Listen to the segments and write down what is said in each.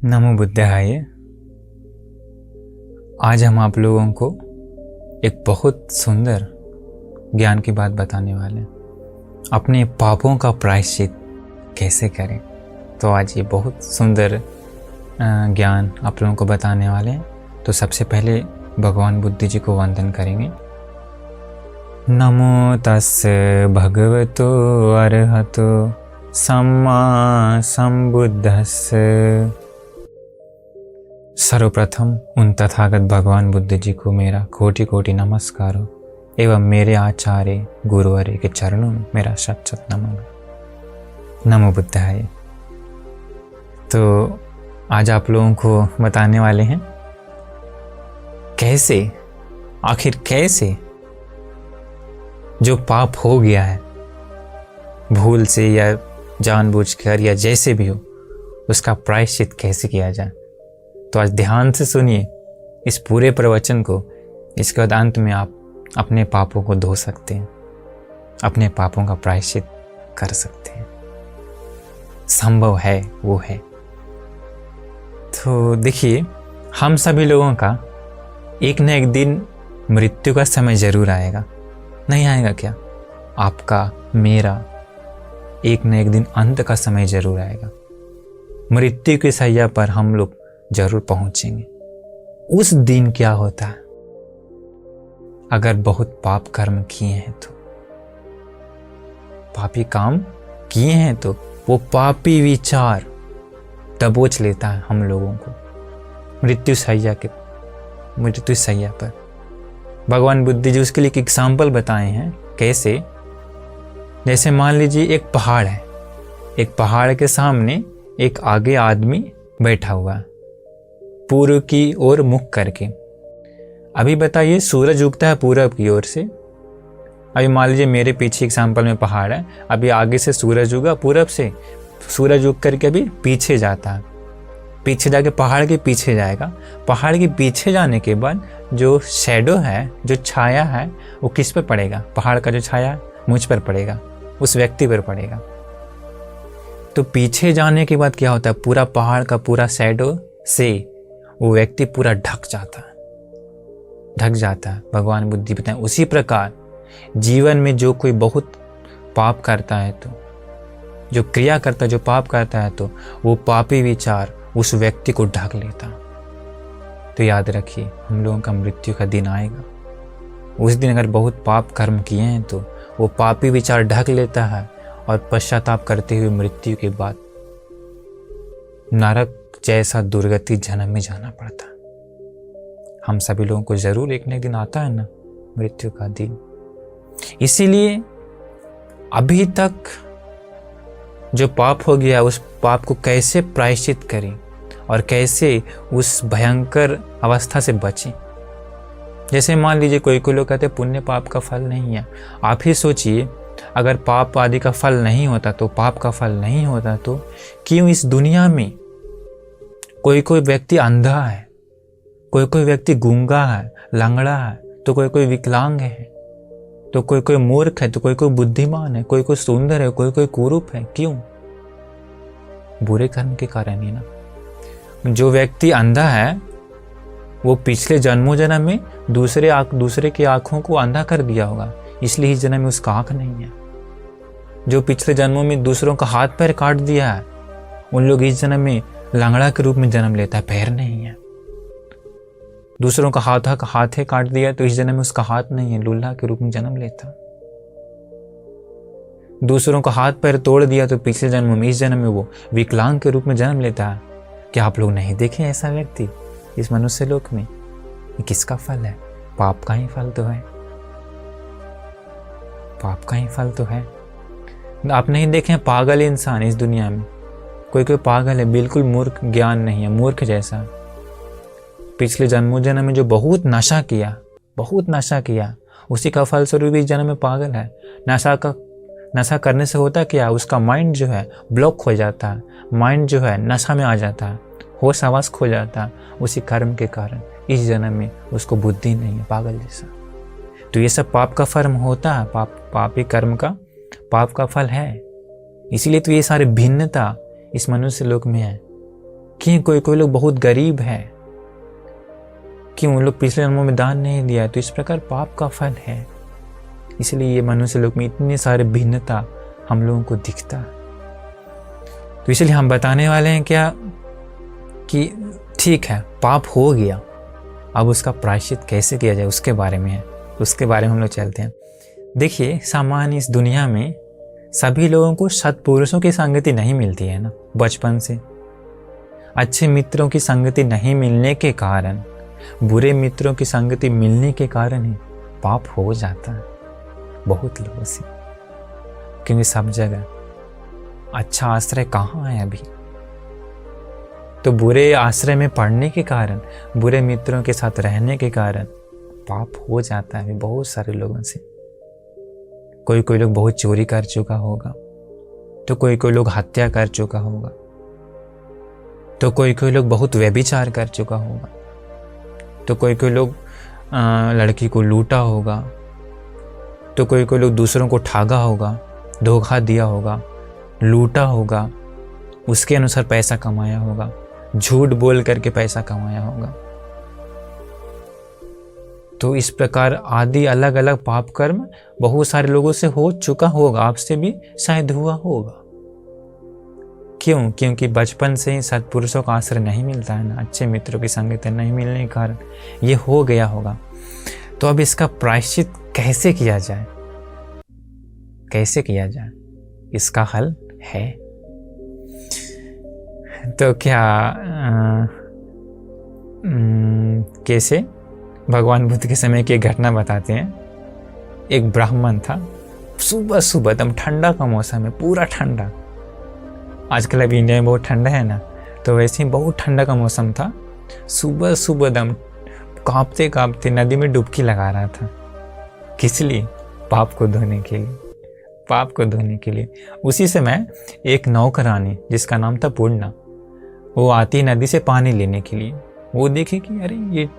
नमो बुद्धाय। आज हम आप लोगों को एक बहुत सुंदर ज्ञान की बात बताने वाले हैं। अपने पापों का प्रायश्चित कैसे करें। तो आज ये बहुत सुंदर ज्ञान आप लोगों को बताने वाले हैं। तो सबसे पहले भगवान बुद्ध जी को वंदन करेंगे। नमो तस्से भगवतो अरहतो सम्मा संबुद्धस्से। सर्वप्रथम उन तथागत भगवान बुद्ध जी को मेरा कोटि कोटि नमस्कार हो एवं मेरे आचार्य गुरुवर्य के चरणों में मेरा शत शत नमन। नमो बुद्धाय। तो आज आप लोगों को बताने वाले हैं कैसे, आखिर कैसे जो पाप हो गया है भूल से या जानबूझकर या जैसे भी हो, उसका प्रायश्चित कैसे किया जाए। तो आज ध्यान से सुनिए इस पूरे प्रवचन को। इसके बाद अंत में आप अपने पापों को धो सकते हैं, अपने पापों का प्रायश्चित कर सकते हैं। संभव है, वो है। तो देखिए, हम सभी लोगों का एक न एक दिन मृत्यु का समय जरूर आएगा। नहीं आएगा क्या? आपका, मेरा एक न एक दिन अंत का समय जरूर आएगा। मृत्यु की सैया पर हम लोग जरूर पहुंचेंगे। उस दिन क्या होता है, अगर बहुत पाप कर्म किए हैं तो, पापी काम किए हैं तो वो पापी विचार दबोच लेता है हम लोगों को मृत्यु सैया पर। भगवान बुद्ध जी उसके लिए एक एग्जाम्पल बताए हैं। कैसे? जैसे मान लीजिए एक पहाड़ है, एक पहाड़ के सामने एक आगे आदमी बैठा हुआ है पूर्व की ओर मुख करके। अभी बताइए, सूरज उगता है पूरब की ओर से। अभी मान लीजिए मेरे पीछे एग्जाम्पल में पहाड़ है, अभी आगे से सूरज उगा पूरब से, सूरज उग करके अभी पीछे जाता है, पीछे जाके पहाड़ के पीछे जाएगा। पहाड़ के पीछे जाने के बाद जो शैडो है, जो छाया है, वो किस पर पड़ेगा? पहाड़ का जो छाया मुझ पर पड़ेगा, उस व्यक्ति पर पड़ेगा। तो पीछे जाने के बाद क्या होता है, पूरा पहाड़ का पूरा शैडो से वो व्यक्ति पूरा ढक जाता है। भगवान बुद्ध बताएं उसी प्रकार जीवन में जो कोई बहुत पाप करता है, तो जो क्रिया करता है, जो पाप करता है, तो वो पापी विचार उस व्यक्ति को ढक लेता। तो याद रखिए, हम लोगों का मृत्यु का दिन आएगा। उस दिन अगर बहुत पाप कर्म किए हैं तो वो पापी विचार ढक लेता है और पश्चाताप करते हुए मृत्यु के बाद नरक जैसा दुर्गति जन्म में जाना पड़ता। हम सभी लोगों को जरूर एक न एक दिन आता है ना मृत्यु का दिन। इसीलिए अभी तक जो पाप हो गया, उस पाप को कैसे प्रायश्चित करें और कैसे उस भयंकर अवस्था से बचें। जैसे मान लीजिए कोई लोग कहते हैं पुण्य पाप का फल नहीं है। आप ही सोचिए, अगर पाप आदि का फल नहीं होता, तो पाप का फल नहीं होता, तो क्यों इस दुनिया में कोई व्यक्ति अंधा है, कोई व्यक्ति गूंगा है, लंगड़ा है, तो कोई विकलांग है, तो कोई मूर्ख है, तो कोई बुद्धिमान है, कोई सुंदर है, कोई कुरूप है। क्यों? बुरे कर्म के कारण ही ना। जो व्यक्ति अंधा है वो पिछले जन्मों जन्म में दूसरे की आंखों को अंधा कर दिया होगा, इसलिए इस जन्म में उसका आंख नहीं है। जो पिछले जन्मों में दूसरों का हाथ पैर काट दिया है, उन लोग इस जन्म में लंगड़ा के रूप में जन्म लेता है, पैर नहीं है। दूसरों का हाथ काट दिया तो इस जन्म में उसका हाथ नहीं है, लूल्हा के रूप में जन्म लेता। दूसरों का हाथ पैर तोड़ दिया तो पिछले जन्म में, इस जन्म में वो विकलांग के रूप में जन्म लेता है। क्या आप लोग नहीं देखे ऐसा व्यक्ति इस मनुष्य लोक में? ये किसका फल है? पाप का ही फल तो है, पाप का ही फल तो है। आप नहीं देखे पागल इंसान इस दुनिया में? कोई पागल है, बिल्कुल मूर्ख, ज्ञान नहीं है, मूर्ख जैसा। पिछले जन्म में जो बहुत नशा किया, उसी का फल स्वरूप इस जन्म में पागल है। नशा करने से होता क्या? उसका माइंड जो है ब्लॉक हो जाता है, माइंड जो है नशा में आ जाता है, होश हवास खो जाता है। उसी कर्म के कारण इस जन्म में उसको बुद्धि नहीं है, पागल जैसा। तो ये सब पाप का फल होता है, पापी कर्म का पाप का फल है। इसीलिए तो ये सारे भिन्नता इस मनुष्य लोक में है कि कोई कोई लोग बहुत गरीब है, कि उन लोग पिछले जन्मों में दान नहीं दिया, तो इस प्रकार पाप का फल है। इसलिए ये मनुष्य लोग में इतने सारे भिन्नता हम लोगों को दिखता है। तो इसलिए हम बताने वाले हैं क्या कि ठीक है, पाप हो गया, अब उसका प्रायश्चित कैसे किया जाए उसके बारे में है, उसके बारे में हम लोग चलते हैं। देखिए, सामान्य इस दुनिया में सभी लोगों को सत्पुरुषों की संगति नहीं मिलती है ना। बचपन से अच्छे मित्रों की संगति नहीं मिलने के कारण, बुरे मित्रों की संगति मिलने के कारण ही पाप हो जाता है बहुत लोगों से। क्योंकि सब जगह अच्छा आश्रय कहाँ है अभी, तो बुरे आश्रय में पढ़ने के कारण, बुरे मित्रों के साथ रहने के कारण पाप हो जाता है बहुत सारे लोगों से। कोई कोई लोग बहुत चोरी कर चुका होगा, तो कोई कोई लोग हत्या कर चुका होगा, तो कोई कोई लोग बहुत व्यभिचार कर चुका होगा, तो कोई कोई लोग लड़की को लूटा होगा, तो कोई कोई लोग दूसरों को ठगा होगा, धोखा दिया होगा, लूटा होगा, उसके अनुसार पैसा कमाया होगा, झूठ बोल करके पैसा कमाया होगा। तो इस प्रकार आदि अलग अलग पाप कर्म बहुत सारे लोगों से हो चुका होगा, आपसे भी शायद हुआ होगा। क्यों? क्योंकि बचपन से ही सत्पुरुषों का आश्रय नहीं मिलता है ना, अच्छे मित्रों की संगति नहीं मिलने के कारण ये हो गया होगा। तो अब इसका प्रायश्चित कैसे किया जाए, कैसे किया जाए, इसका हल है। तो क्या कैसे? भगवान बुद्ध के समय की एक घटना बताते हैं। एक ब्राह्मण था, सुबह सुबह एकदम ठंडा का मौसम है, पूरा ठंडा। आजकल अभी इंडिया में बहुत ठंडा है ना, तो वैसे ही बहुत ठंडा का मौसम था। सुबह सुबह एकदम कांपते कांपते नदी में डुबकी लगा रहा था। किस लिए? पाप को धोने के लिए, पाप को धोने के लिए। उसी समय एक नौकरानी जिसका नाम था पूर्णा, वो आती नदी से पानी लेने के लिए। वो देखे कि अरे ये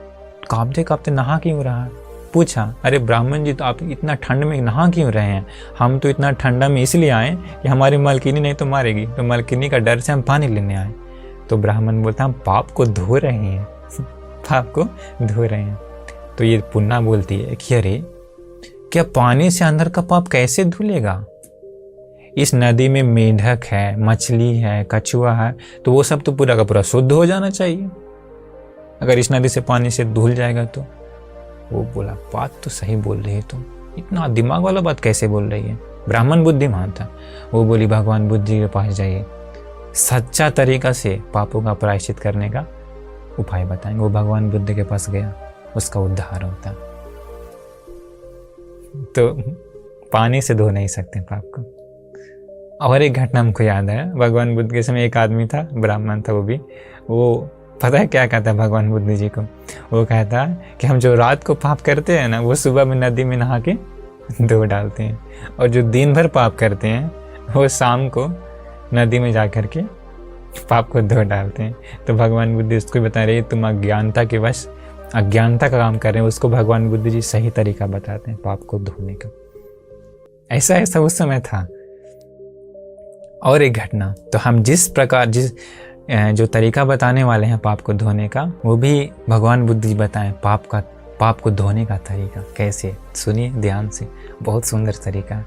कांपते कांपते नहा क्यों रहा है। पूछा, अरे ब्राह्मण जी, तो आप इतना ठंड में नहा क्यों रहे हैं? हम तो इतना ठंडा में इसलिए आए कि हमारी मालकिनी नहीं तो मारेगी, तो मालकिनी का डर से हम पानी लेने आए। तो ब्राह्मण बोलता, हम पाप को धो रहे हैं पाप को धो रहे हैं। तो ये पुन्ना बोलती है कि अरे क्या पानी से अंदर का पाप कैसे धुलेगा? इस नदी में मेढक है, मछली है, कछुआ है, तो वो सब तो पूरा का पूरा शुद्ध हो जाना चाहिए अगर इस नदी से पानी से धुल जाएगा तो। वो बोला, बात तो सही बोल रही है तुम, इतना दिमाग वाला बात कैसे बोल रही है? ब्राह्मण बुद्धिमान था। वो बोली, भगवान बुद्ध जी के पास जाइए, सच्चा तरीका से पापों का प्रायश्चित करने का उपाय बताएंगे। वो भगवान बुद्ध के पास गया, उसका उद्धार होता। तो पानी से धो नहीं सकते पाप को। और एक घटना हमको याद है, भगवान बुद्ध के समय एक आदमी था, ब्राह्मण था वो भी। वो पता है क्या कहता है भगवान बुद्ध जी को? वो कहता है कि हम जो रात को पाप करते हैं ना, वो सुबह में नदी में नहा के धो डालते हैं, और जो दिन भर पाप करते हैं वो शाम को नदी में जा कर के पाप को धो डालते हैं। तो भगवान बुद्ध इसको बता रहे, तुम अज्ञानता के वश अज्ञानता का काम कर रहे हैं। उसको भगवान बुद्ध जी सही तरीका बताते हैं पाप को धोने का। ऐसा ऐसा उस समय था। और एक घटना, तो हम जिस प्रकार जो तरीका बताने वाले हैं पाप को धोने का, वो भी भगवान बुद्ध जी बताएं पाप को धोने का तरीका कैसे। सुनिए ध्यान से, बहुत सुंदर तरीका।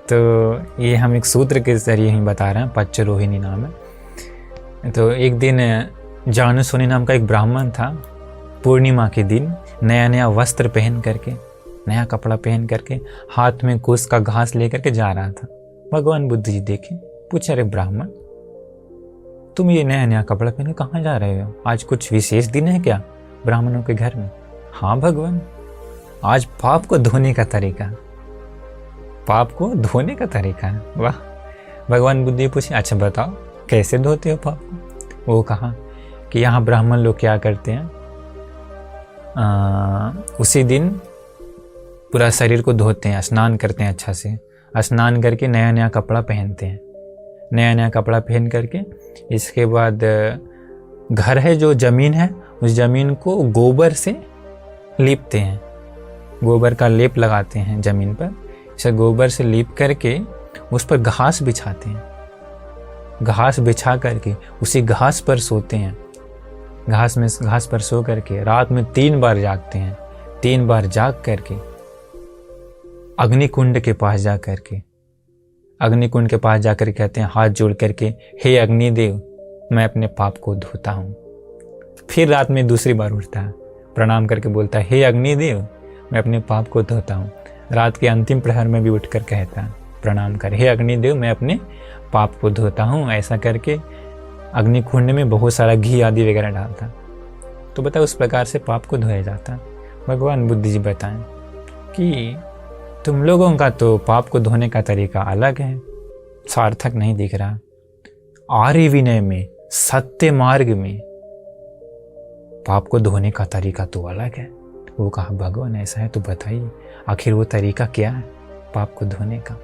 तो ये हम एक सूत्र के जरिए ही बता रहे हैं, पच्चरोहिणी नाम है। तो एक दिन जानुसोनी नाम का एक ब्राह्मण था, पूर्णिमा के दिन नया नया वस्त्र पहन करके, नया कपड़ा पहन करके, हाथ में कुश का घास लेकर के जा रहा था। भगवान बुद्ध जी देखे, पूछा, अरे ब्राह्मण, तुम ये नया नया कपड़ा पहन के कहाँ जा रहे हो? आज कुछ विशेष दिन है क्या ब्राह्मणों के घर में? हाँ भगवान, आज पाप को धोने का तरीका, पाप को धोने का तरीका है। वाह। भगवान बुद्ध जी पूछे, अच्छा बताओ कैसे धोते हो पाप को? वो कहा कि यहाँ ब्राह्मण लोग क्या करते हैं, उसी दिन पूरा शरीर को धोते हैं, स्नान करते हैं, अच्छा से स्नान करके नया नया कपड़ा पहनते हैं। नया नया कपड़ा पहन करके इसके बाद घर है, जो ज़मीन है, उस ज़मीन को गोबर से लीपते हैं, गोबर का लेप लगाते हैं ज़मीन पर। इसे गोबर से लीप करके उस पर घास बिछाते हैं। घास बिछा करके उसी घास पर सोते हैं, घास पर सो करके रात में 3 बार जागते हैं। 3 बार जाग करके अग्निकुंड के पास जा करके कहते हैं हाथ जोड़ करके, हे अग्निदेव मैं अपने पाप को धोता हूँ। फिर रात में दूसरी बार उठता है, प्रणाम करके बोलता है, हे अग्निदेव मैं अपने पाप को धोता हूँ। रात के अंतिम प्रहर में भी उठकर कहता है, प्रणाम कर, हे अग्निदेव मैं अपने पाप को धोता हूँ। ऐसा करके अग्निकुंड में बहुत सारा घी आदि वगैरह डालता। तो बताओ उस प्रकार से पाप को धोया जाता। भगवान बुद्ध जी बताएं कि तुम लोगों का तो पाप को धोने का तरीका अलग है, सार्थक नहीं दिख रहा। आर्य विनय में, सत्य मार्ग में पाप को धोने का तरीका तो अलग है। वो कहा भगवान ऐसा है तो बताइए आखिर वो तरीका क्या है पाप को धोने का।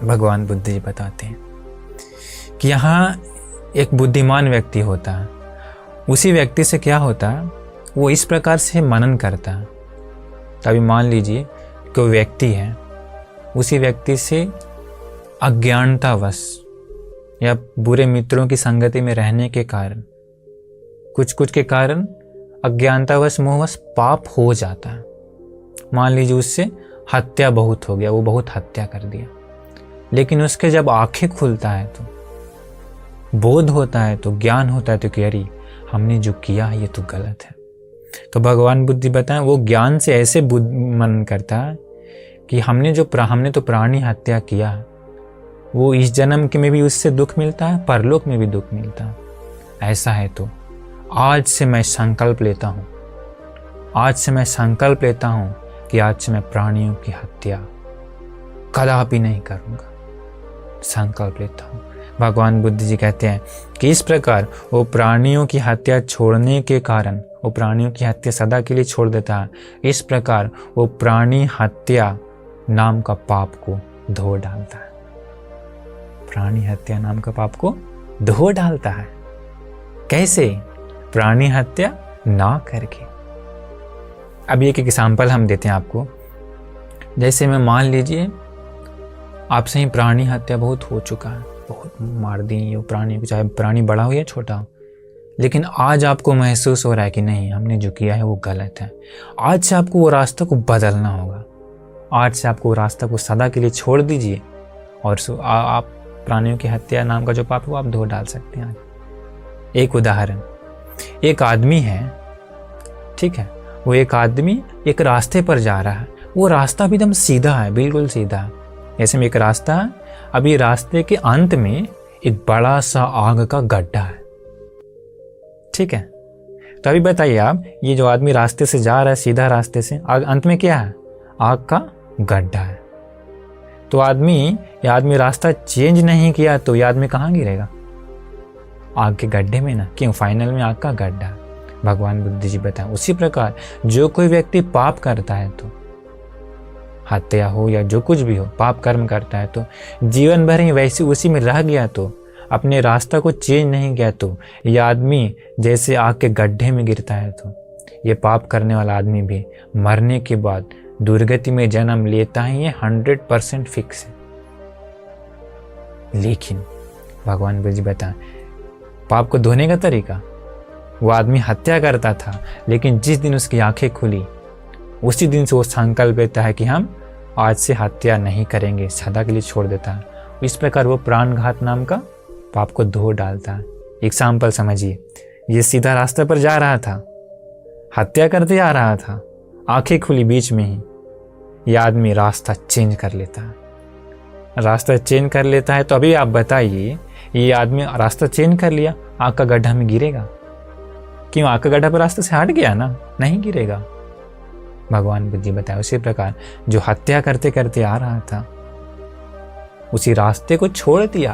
भगवान बुद्ध जी बताते हैं कि यहाँ एक बुद्धिमान व्यक्ति होता है, उसी व्यक्ति से क्या होता है, वो इस प्रकार से मनन करता है। तभी मान लीजिए कि वो व्यक्ति है, उसी व्यक्ति से अज्ञानतावश या बुरे मित्रों की संगति में रहने के कारण, कुछ के कारण अज्ञानतावश मोहवश पाप हो जाता है। मान लीजिए उससे हत्या बहुत हो गया, वो बहुत हत्या कर दिया, लेकिन उसके जब आंखें खुलता है तो बोध होता है, तो ज्ञान होता है, तो कि अरे हमने जो किया है ये तो गलत है। तो भगवान बुद्ध बताएं वो ज्ञान से ऐसे मनन करता है कि हमने तो प्राणी हत्या किया है, वो इस जन्म के में भी उससे दुख मिलता है, परलोक में भी दुख मिलता है। ऐसा है तो आज से मैं संकल्प लेता हूँ कि आज से मैं प्राणियों की हत्या कदापि नहीं करूँगा, संकल्प लेता हूँ। भगवान बुद्ध जी कहते हैं कि इस प्रकार वो प्राणियों की हत्या छोड़ने के कारण, वो प्राणियों की हत्या सदा के लिए छोड़ देता है। इस प्रकार वो प्राणी हत्या नाम का पाप को धो डालता है, प्राणी हत्या नाम का पाप को धो डालता है। कैसे? प्राणी हत्या ना करके। अब एक एग्जाम्पल हम देते हैं आपको। जैसे मैं मान लीजिए आपसे ही प्राणी हत्या बहुत हो चुका है, बहुत मार दी ये प्राणी को, चाहे प्राणी बड़ा हो या छोटा हो, लेकिन आज आपको महसूस हो रहा है कि नहीं हमने जो किया है वो गलत है। आज से आपको वो रास्ता को बदलना होगा। आज से आपको वो रास्ता को सदा के लिए छोड़ दीजिए और आप प्राणियों की हत्या नाम का जो पाप है वो आप धो डाल सकते हैं। एक उदाहरण, एक आदमी है, ठीक है, वो एक आदमी एक रास्ते पर जा रहा है, वो रास्ता भी एकदम सीधा है, बिल्कुल सीधा है। ऐसे में एक रास्ता है, अभी रास्ते के अंत में एक बड़ा सा आग का गड्ढा है, ठीक है। तो अभी बताइए आप, ये जो आदमी रास्ते से जा रहा है सीधा रास्ते से, अंत में क्या है? आग का गड्ढा है। तो ये आदमी रास्ता चेंज नहीं किया तो ये आदमी कहाँ गिरेगा? आग के गड्ढे में ना। क्यों? फाइनल में आग का गड्ढा। भगवान बुद्ध जी बताएं उसी प्रकार जो कोई व्यक्ति पाप करता है, तो हत्या हो या जो कुछ भी हो, पाप कर्म करता है, तो जीवन भर ही वैसे उसी में रह गया, तो अपने रास्ता को चेंज नहीं किया, तो ये आदमी जैसे आग के गड्ढे में गिरता है। तो ये पाप करने वाला आदमी भी मरने के बाद दुर्गति में जन्म लेता है, ये 100% फिक्स है। लेकिन भगवान बुद्ध जी बताएं पाप को धोने का तरीका, वो आदमी हत्या करता था, लेकिन जिस दिन उसकी आंखें खुली उसी दिन से वो संकल्प लेता है कि हम आज से हत्या नहीं करेंगे, सदा के लिए छोड़ देता है। इस प्रकार वो प्राणघात नाम का पाप को धो डालता है। एग्जाम्पल समझिए, ये सीधा रास्ते पर जा रहा था, हत्या करते आ रहा था, आंखें खुली बीच में ही, ये आदमी रास्ता चेंज कर लेता है। रास्ता चेंज कर लेता है तो अभी आप बताइए, ये आदमी रास्ता चेंज कर लिया, आग का गड्ढा में गिरेगा? क्यों? आग का गड्ढा पर रास्ते से हट गया ना, नहीं गिरेगा। भगवान बुद्ध जी बताए उसी प्रकार जो हत्या करते करते आ रहा था, उसी रास्ते को छोड़ दिया,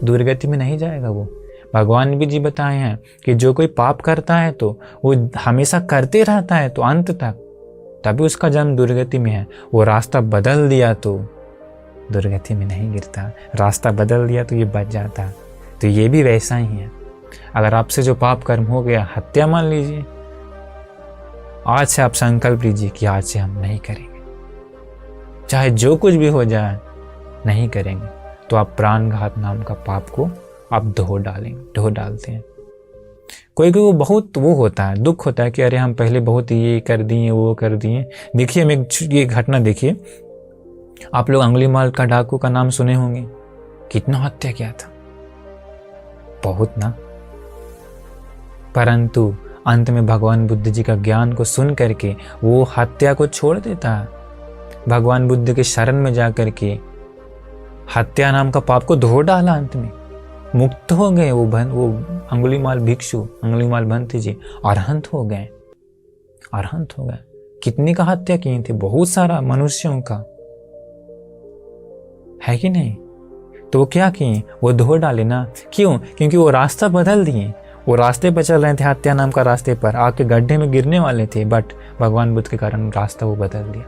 दुर्गति में नहीं जाएगा वो। भगवान बुद्ध जी बताए हैं कि जो कोई पाप करता है तो वो हमेशा करते रहता है, तो अंत तक, तभी उसका जन्म दुर्गति में है। वो रास्ता बदल दिया तो दुर्गति में नहीं गिरता, रास्ता बदल दिया तो ये बच जाता। तो ये भी वैसा ही है। अगर आपसे जो पाप कर्म हो गया, हत्या मान लीजिए, आज से आप संकल्प लीजिए कि आज से हम नहीं करेंगे, चाहे जो कुछ भी हो जाए नहीं करेंगे। तो आप प्राणघात नाम का पाप को आप धो डालते हैं। कोई कोई वो बहुत वो होता है, दुख होता है कि अरे हम पहले बहुत ये कर दिए वो कर दिए। देखिए हम ये घटना देखिए, आप लोग अंगुलीमाल का डाकू का नाम सुने होंगे, कितना हत्या किया था, बहुत ना। परंतु अंत में भगवान बुद्ध जी का ज्ञान को सुन करके वो हत्या को छोड़ देता है। भगवान बुद्ध के शरण में जाकर के हत्या नाम का पाप को धो डाला, अंत में मुक्त हो गए। वो अंगुलीमाल भिक्षु, अंगुलीमाल भंत जी अरहंत हो गए। कितने का हत्या किए थे, बहुत सारा मनुष्यों का, है कि नहीं। तो वो क्या किए, वो धो डाले ना। क्यों? क्योंकि वो रास्ता बदल दिए। वो रास्ते पर चल रहे थे, हत्या नाम का रास्ते पर, आके गड्ढे में गिरने वाले थे, बट भगवान बुद्ध के कारण रास्ता वो बदल दिया,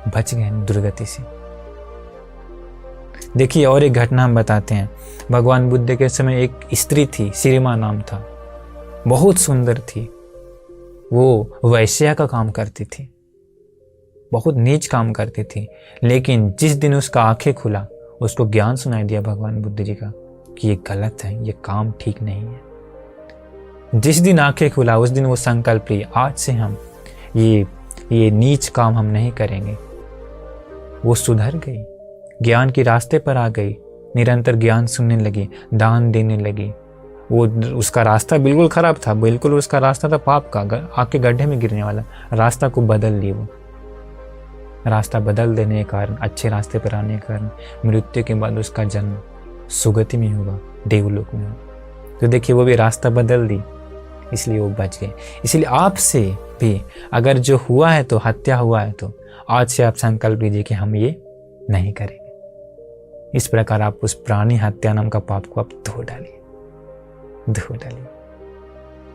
बच गए दुर्गति से। देखिए और एक घटना हम बताते हैं। भगवान बुद्ध के समय एक स्त्री थी, सिरिमा नाम था, बहुत सुंदर थी। वो वैश्या का काम करती थी, बहुत नीच काम करती थी। लेकिन जिस दिन उसका आंखें खुला, उसको ज्ञान सुनाई दिया भगवान बुद्ध जी का कि ये गलत है, ये काम ठीक नहीं है। जिस दिन आंखें खुला उस दिन वो संकल्प ली, आज से हम ये नीच काम हम नहीं करेंगे। वो सुधर गई, ज्ञान के रास्ते पर आ गई, निरंतर ज्ञान सुनने लगी, दान देने लगी। वो उसका रास्ता बिल्कुल खराब था, बिल्कुल उसका रास्ता था पाप का, आके गड्ढे में गिरने वाला। रास्ता को बदल ली वो। रास्ता बदल देने के कारण, अच्छे रास्ते पर आने के कारण मृत्यु के बाद उसका जन्म सुगति में हुआ, देवलोक में हुआ। तो देखिए वो भी रास्ता बदल दी, इसलिए वो बच गए। इसलिए आपसे भी अगर जो हुआ है तो हत्या हुआ है, तो आज से आप संकल्प लीजिए कि हम ये नहीं करेंगे। इस प्रकार आप उस प्राणी हत्या नाम का पाप को आप धो डालिए।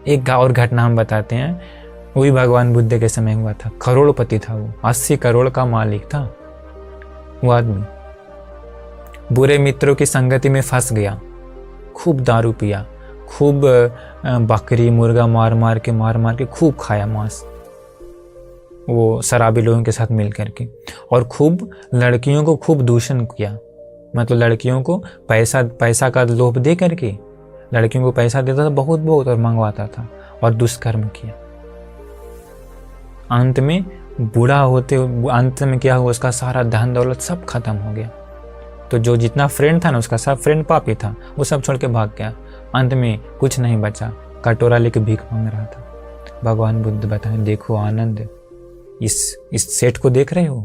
एक और घटना हम बताते हैं, वो भी भगवान बुद्ध के समय हुआ था। करोड़पति था वो, 80 करोड़ का मालिक था वो आदमी। बुरे मित्रों की संगति में फंस गया, खूब दारू पिया, खूब बकरी मुर्गा मार मार के खूब खाया मांस, वो शराबी लोगों के साथ मिल करके, और खूब लड़कियों को खूब दूषण किया। मतलब लड़कियों को पैसा का लोभ दे करके लड़कियों को पैसा देता था बहुत और मंगवाता था, और दुष्कर्म किया। अंत में बूढ़ा होते अंत में क्या हुआ, उसका सारा धन दौलत सब खत्म हो गया। तो जो जितना फ्रेंड था ना, उसका सब फ्रेंड पापी था, वो सब छोड़ के भाग गया। अंत में कुछ नहीं बचा, कटोरा लेके भीख मांग रहा था। भगवान बुद्ध बताए, देखो आनंद, इस सेठ को देख रहे हो।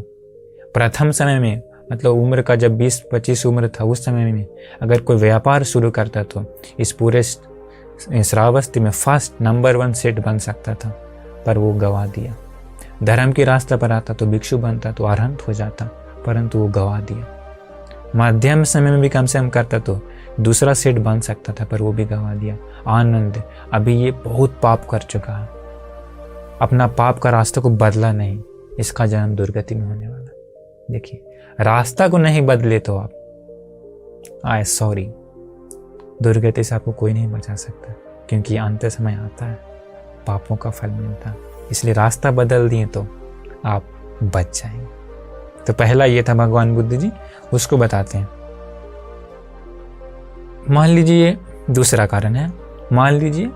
प्रथम समय में, मतलब उम्र का जब 20-25 उम्र था, उस समय में अगर कोई व्यापार शुरू करता तो इस पूरे श्रावस्ती में फर्स्ट नंबर 1 सेठ बन सकता था, पर वो गवा दिया। धर्म के रास्ते पर आता तो भिक्षु बनता, तो अरहंत हो जाता, परंतु वो गवा दिया। मध्यम समय में भी कम से कम करता तो दूसरा सेठ बन सकता था, पर वो भी गवा दिया। आनंद अभी ये बहुत पाप कर चुका है, अपना पाप का रास्ते को बदला नहीं, इसका जन्म दुर्गति में होने वाला। देखिए रास्ता को नहीं बदले तो आप सॉरी, दुर्गति से आपको कोई नहीं बचा सकता, क्योंकि अंत समय आता है, पापों का फल मिलता है। इसलिए रास्ता बदल दिए तो आप बच जाएंगे। तो पहला ये था भगवान बुद्ध जी, उसको बताते हैं। मान लीजिए दूसरा कारण है, मान लीजिए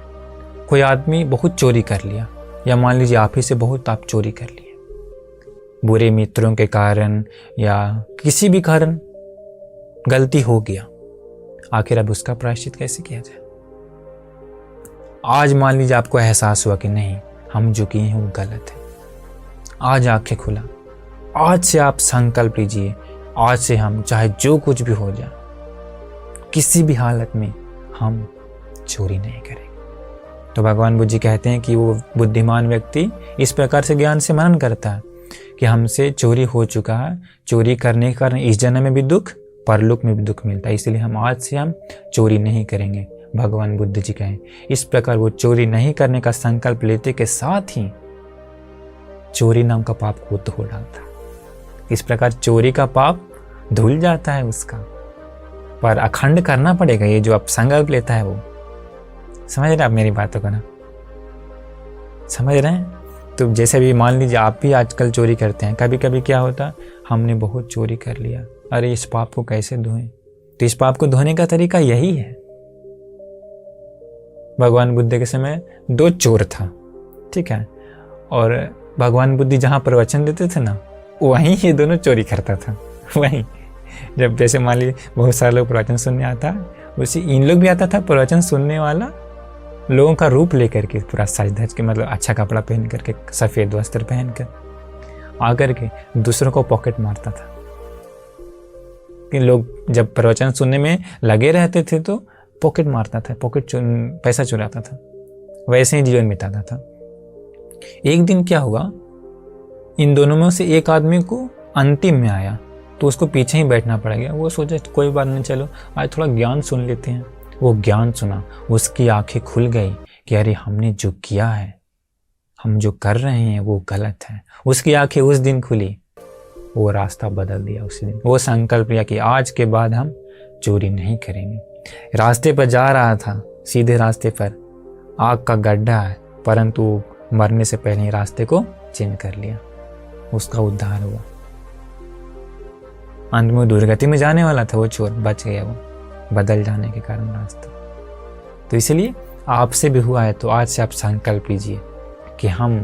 कोई आदमी बहुत चोरी कर लिया, या मान लीजिए आप ही से बहुत आप चोरी कर लिए, बुरे मित्रों के कारण या किसी भी कारण गलती हो गया। आखिर अब उसका प्रायश्चित कैसे किया जाए? आज मान लीजिए आपको एहसास हुआ कि नहीं, हम जो किए हैं वो गलत है। आज आंखें खुला, आज से आप संकल्प लीजिए, आज से हम चाहे जो कुछ भी हो जाए, किसी भी हालत में हम चोरी नहीं करेंगे। तो भगवान बुद्ध जी कहते हैं कि वो बुद्धिमान व्यक्ति इस प्रकार से ज्ञान से मनन करता है कि हमसे चोरी हो चुका है, चोरी करने के कारण इस जन्म में भी दुख, परलोक में भी दुख मिलता है, इसलिए हम आज से हम चोरी नहीं करेंगे। भगवान बुद्ध जी कहें, इस प्रकार वो चोरी नहीं करने का संकल्प लेते के साथ ही चोरी नाम का पाप को धो डालता। इस प्रकार चोरी का पाप धुल जाता है उसका, पर अखंड करना पड़ेगा। ये जो आप संकल्प लेता है वो, समझ रहे हैं आप मेरी बातों को ना, समझ रहे हैं? तो जैसे भी मान लीजिए आप भी आजकल चोरी करते हैं, कभी कभी क्या होता, हमने बहुत चोरी कर लिया, अरे इस पाप को कैसे धोएं, तो इस पाप को धोने का तरीका यही है। भगवान बुद्ध के समय 2 चोर था, ठीक है, और भगवान बुद्ध जहाँ प्रवचन देते थे ना, वहीं ये दोनों चोरी करता था। वहीं जब जैसे मान लीजिए बहुत सारे लोग प्रवचन सुनने आता, उसी इन लोग भी आता था प्रवचन सुनने वाला, लोगों का रूप लेकर के, पूरा सज धज के, मतलब अच्छा कपड़ा पहन करके, सफ़ेद वस्त्र पहन कर आकर के दूसरों को पॉकेट मारता था। कि लोग जब प्रवचन सुनने में लगे रहते थे तो पॉकेट मारता था, पैसा चुराता था, वैसे ही जीवन बिताता था। एक दिन क्या हुआ, इन दोनों में से एक आदमी को अंतिम में आया तो उसको पीछे ही बैठना पड़ गया। वो सोचा कोई बात नहीं, चलो आज थोड़ा ज्ञान सुन लेते हैं। वो ज्ञान सुना, उसकी आंखें खुल गई कि अरे हमने जो किया है, हम जो कर रहे हैं वो गलत है। उसकी आंखें उस दिन खुली, वो रास्ता बदल दिया उसी दिन। वो संकल्प लिया कि आज के बाद हम चोरी नहीं करेंगे। रास्ते पर जा रहा था, सीधे रास्ते पर आग का गड्ढा है, परंतु मरने से पहले ही रास्ते को चेंज कर लिया, उसका उद्धार हुआ। अंत में दुर्गति में जाने वाला था वो चोर, बच गया वो बदल जाने के कारण रास्ता। तो इसलिए आपसे भी हुआ है तो आज से आप संकल्प लीजिए कि हम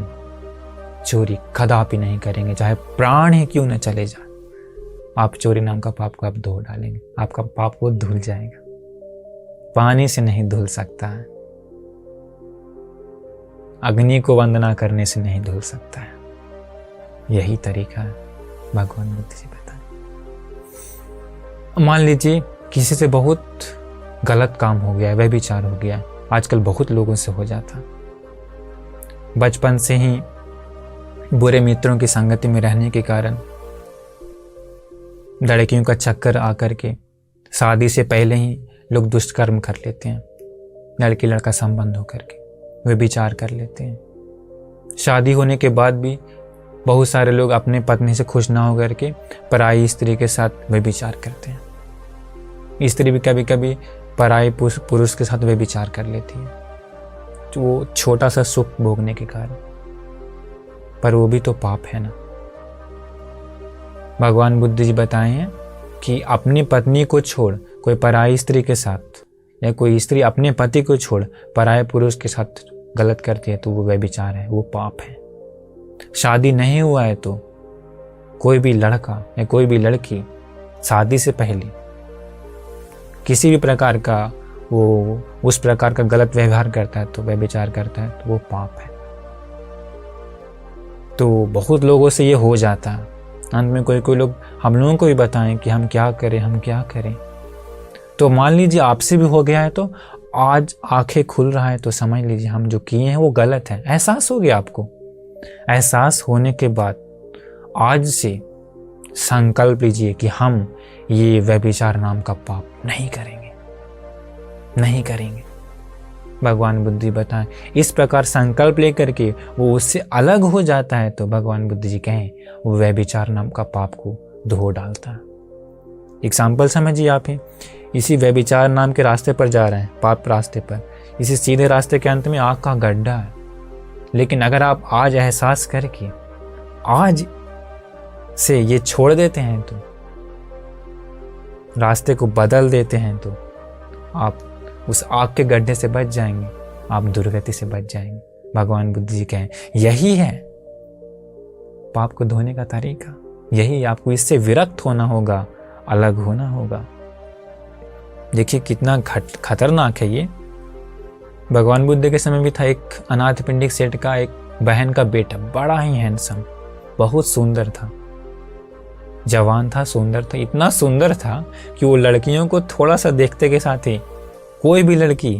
चोरी कदापि नहीं करेंगे, चाहे प्राण ही क्यों न चले जाए। आप चोरी नाम का पाप को आप धो डालेंगे, आपका पाप वो धुल जाएगा, पानी से नहीं धुल सकता है, अग्नि को वंदना करने से नहीं धुल सकता है। यही तरीका है भगवान बुद्ध जी बताएं। मान लीजिए किसी से बहुत गलत काम हो गया है, वह विचार हो गया है, आजकल बहुत लोगों से हो जाता। बचपन से ही बुरे मित्रों की संगति में रहने के कारण लड़कियों का चक्कर आकर के शादी से पहले ही लोग दुष्कर्म कर लेते हैं, लड़की लड़का संबंध होकर के वे विचार कर लेते हैं। शादी होने के बाद भी बहुत सारे लोग अपने पत्नी से खुश ना होकर के पराई स्त्री के साथ वे विचार करते हैं। स्त्री भी कभी कभी पराई पुरुष के साथ वे विचार कर लेती है, तो वो छोटा सा सुख भोगने के कारण, पर वो भी तो पाप है ना। भगवान बुद्ध जी बताए हैं कि अपनी पत्नी को छोड़ कोई पराई स्त्री के साथ, या कोई स्त्री अपने पति को छोड़ पराये पुरुष के साथ गलत करती है तो वो व्यभिचार है, वो पाप है। शादी नहीं हुआ है तो कोई भी लड़का या कोई भी लड़की शादी से पहले किसी भी प्रकार का वो उस प्रकार का गलत व्यवहार करता है तो व्यभिचार करता है तो वो पाप है। तो बहुत लोगों से ये हो जाता है। अंत में कोई लोग हम लोगों को भी बताएं कि हम क्या करें। तो मान लीजिए आपसे भी हो गया है तो आज आंखें खुल रहा है तो समझ लीजिए हम जो किए हैं वो गलत है। एहसास हो गया आपको। एहसास होने के बाद आज से संकल्प लीजिए कि हम ये व्यभिचार नाम का पाप नहीं करेंगे। भगवान बुद्ध जी बताएं, इस प्रकार संकल्प लेकर के वो उससे अलग हो जाता है तो भगवान बुद्ध जी कहें वो व्यभिचार नाम का पाप को धो डालता है। एग्जाम्पल समझिए आप ही, इसी व्यभिचार नाम के रास्ते पर जा रहे हैं, पाप रास्ते पर, इसी सीधे रास्ते के अंत में आग का गड्ढा है। लेकिन अगर आप आज एहसास करके आज से ये छोड़ देते हैं तो रास्ते को बदल देते हैं तो आप उस आग के गड्ढे से बच जाएंगे, आप दुर्गति से बच जाएंगे। भगवान बुद्ध जी कहें यही है पाप को धोने का तरीका, यही आपको इससे विरक्त होना होगा, अलग होना होगा। देखिए कितना खतरनाक है ये। भगवान बुद्ध के समय भी था एक अनाथ पिंडिक सेठ का एक बहन का बेटा, बड़ा ही हैंडसम, बहुत सुंदर था, जवान था, सुंदर था, इतना सुंदर था कि वो लड़कियों को थोड़ा सा देखते के साथ ही कोई भी लड़की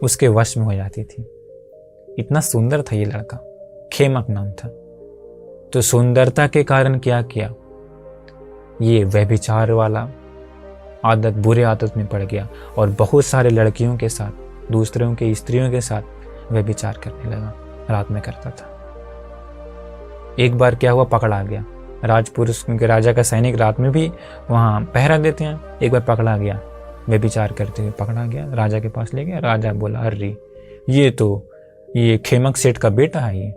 उसके वश में हो जाती थी। इतना सुंदर था ये लड़का, खेमक नाम था। तो सुंदरता के कारण क्या किया, ये व्यभिचार वाला आदत, बुरे आदत में पड़ गया और बहुत सारे लड़कियों के साथ, दूसरों के स्त्रियों के साथ व्यभिचार करने लगा, रात में करता था। एक बार क्या हुआ, पकड़ा गया। राजपुरुष के राजा का सैनिक रात में भी वहाँ पहरा देते हैं। एक बार पकड़ा गया, व्यभिचार करते हुए पकड़ा गया, राजा के पास ले गया। राजा बोला अरे ये खेमक सेठ का बेटा है, ये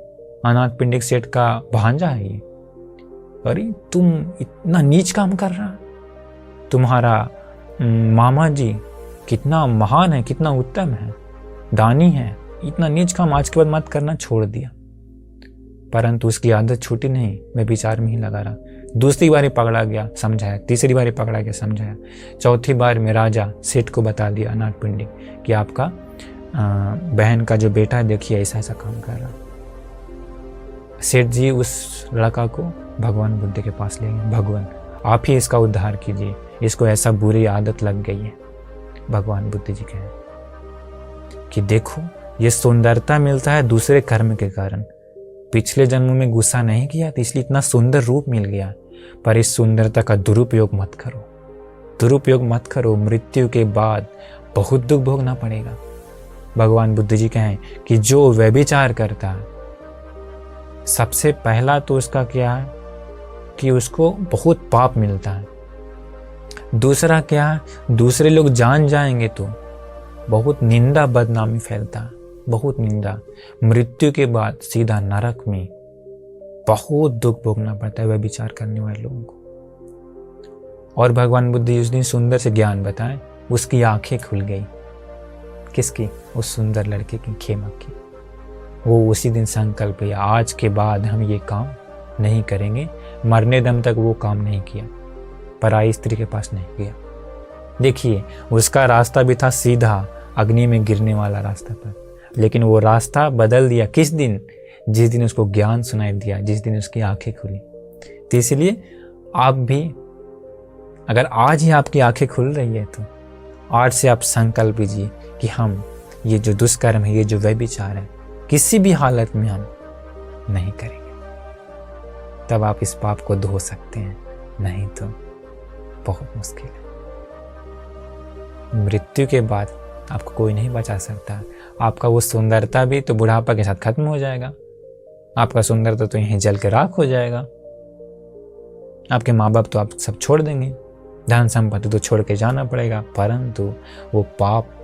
अनाथ पिंडिक सेठ का भांजा है ये। अरे तुम इतना नीच काम कर रहा, तुम्हारा मामा जी कितना महान है, कितना उत्तम है, दानी है, इतना नीच काम आज के बाद मत करना, छोड़ दिया। परंतु उसकी आदत छूटी नहीं, मैं विचार में ही लगा रहा। दूसरी बार पकड़ा गया, समझाया। तीसरी बार पकड़ा गया, समझाया। चौथी बार में राजा सेठ को बता दिया, अनाथपिंडी, कि आपका बहन का जो बेटा है, देखिए ऐसा ऐसा काम कर रहा। सेठ जी उस लड़का को भगवान बुद्ध के पास ले गए। भगवान आप ही इसका उद्धार कीजिए, इसको ऐसा बुरी आदत लग गई है। भगवान बुद्ध जी कहें कि देखो, ये सुंदरता मिलता है दूसरे कर्म के कारण। पिछले जन्म में गुस्सा नहीं किया तो इसलिए इतना सुंदर रूप मिल गया, पर इस सुंदरता का दुरुपयोग मत करो, दुरुपयोग मत करो। मृत्यु के बाद बहुत दुख भोगना पड़ेगा। भगवान बुद्ध जी कहें कि जो व्यभिचार करता है, सबसे पहला तो उसका क्या है कि उसको बहुत पाप मिलता है। दूसरा क्या है, दूसरे लोग जान जाएंगे तो बहुत निंदा बदनामी फैलता है, बहुत निंदा। मृत्यु के बाद सीधा नरक में बहुत दुख भोगना पड़ता है व्यभिचार करने वाले लोगों को। और भगवान बुद्ध उस दिन सुंदर से ज्ञान बताएं, उसकी आंखें खुल गई। किसकी? उस सुंदर लड़के की, खेमक की। वो उसी दिन संकल्प लिया, आज के बाद हम ये काम नहीं करेंगे। मरने दम तक वो काम नहीं किया, पराई स्त्री के पास नहीं गया। देखिए, उसका रास्ता भी था सीधा अग्नि में गिरने वाला रास्ता पर, लेकिन वो रास्ता बदल दिया। किस दिन? जिस दिन उसको ज्ञान सुनाई दिया, जिस दिन उसकी आंखें खुली। तो इसलिए आप भी, अगर आज ही आपकी आंखें खुल रही है तो आज से आप संकल्प लीजिए कि हम ये जो दुष्कर्म है, ये जो व्यभिचार है, किसी भी हालत में हम नहीं करेंगे। तब आप इस पाप को धो सकते हैं, नहीं तो बहुत मुश्किल है। मृत्यु के बाद आपको कोई नहीं बचा सकता। आपका वो सुंदरता भी तो बुढ़ापा के साथ खत्म हो जाएगा। आपका सुंदरता तो यहीं जल के राख हो जाएगा। आपके माँ बाप तो आप सब छोड़ देंगे, धन संपत्ति तो छोड़ के जाना पड़ेगा, परंतु वो पाप